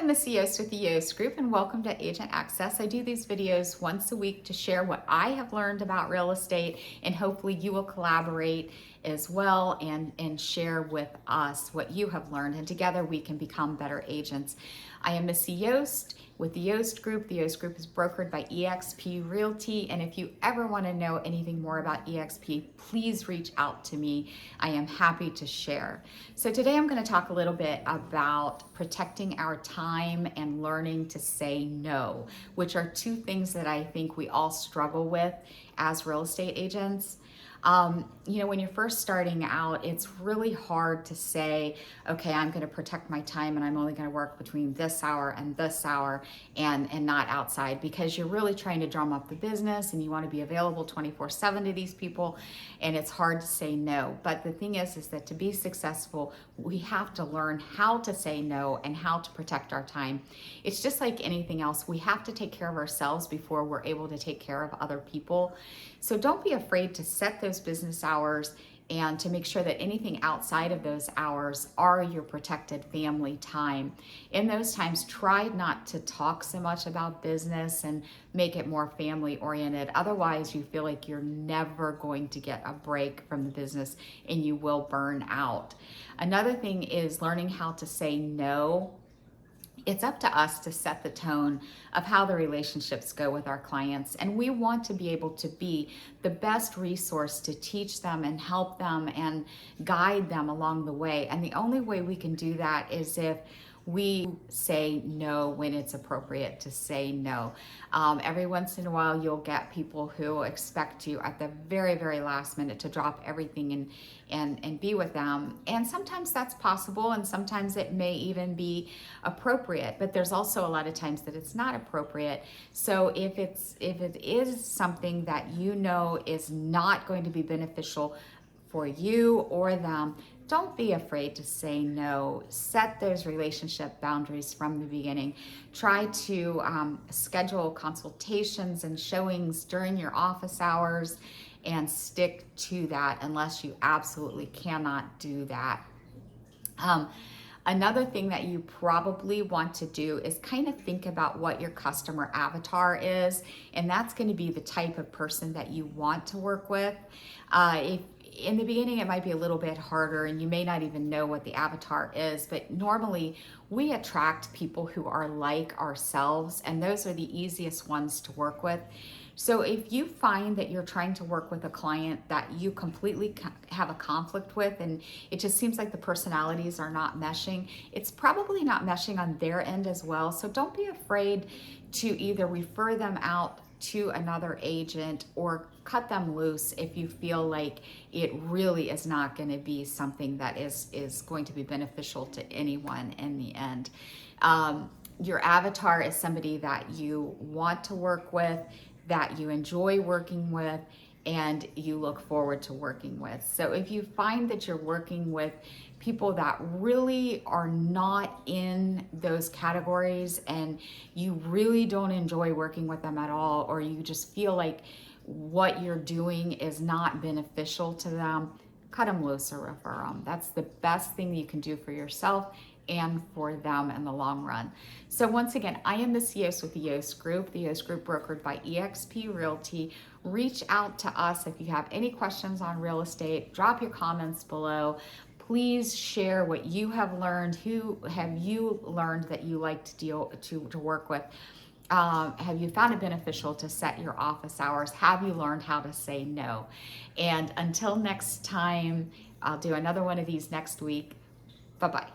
I'm Missy Yost with the Yost Group, and welcome to Agent Access. I do these videos once a week to share what I have learned about real estate, and hopefully you will collaborate as well and share with us what you have learned, and together we can become better agents. I am Missy Yost with the Yost Group. The Yost Group is brokered by EXP Realty, and if you ever want to know anything more about EXP, please reach out to me. I am happy to share. So today I'm going to talk a little bit about protecting our time and learning to say no, which are two things that I think we all struggle with as real estate agents. When you're first starting out, it's really hard to say, okay, I'm going to protect my time and I'm only going to work between this hour and not outside, because you're really trying to drum up the business and you want to be available 24/7 to these people, and it's hard to say no. But the thing is that to be successful, we have to learn how to say no and how to protect our time. It's just like anything else. We have to take care of ourselves before we're able to take care of other people. So don't be afraid to set those business hours and to make sure that anything outside of those hours are your protected family time. In those times, try not to talk so much about business and make it more family oriented. Otherwise, you feel like you're never going to get a break from the business and you will burn out. Another thing is learning how to say no. It's up to us to set the tone of how the relationships go with our clients. And we want to be able to be the best resource to teach them and help them and guide them along the way. And the only way we can do that is if we say no when it's appropriate to say no. Every once in a while, you'll get people who expect you at the very, very last minute to drop everything and be with them. And sometimes that's possible, and sometimes it may even be appropriate, but there's also a lot of times that it's not appropriate. So if it is something that you know is not going to be beneficial for you or them, don't be afraid to say no. Set those relationship boundaries from the beginning. Try to schedule consultations and showings during your office hours and stick to that unless you absolutely cannot do that. Another thing that you probably want to do is kind of think about what your customer avatar is, and that's going to be the type of person that you want to work with. In the beginning, it might be a little bit harder and you may not even know what the avatar is, but normally we attract people who are like ourselves, and those are the easiest ones to work with. So if you find that you're trying to work with a client that you completely have a conflict with and it just seems like the personalities are not meshing, it's probably not meshing on their end as well. So don't be afraid to either refer them out to another agent or cut them loose if you feel like it really is not going to be something that is going to be beneficial to anyone in the end. Your avatar is somebody that you want to work with, that you enjoy working with, and you look forward to working with. So if you find that you're working with people that really are not in those categories and you really don't enjoy working with them at all, or you just feel like what you're doing is not beneficial to them, cut them loose or refer them. That's the best thing you can do for yourself and for them in the long run. So once again, I am Missy Yost with the Yost Group, brokered by EXP Realty. Reach out to us if you have any questions on real estate. Drop your comments below. Please share what you have learned. Who have you learned that you like to work with? Have you found it beneficial to set your office hours? Have you learned how to say no? And until next time, I'll do another one of these next week. Bye-bye.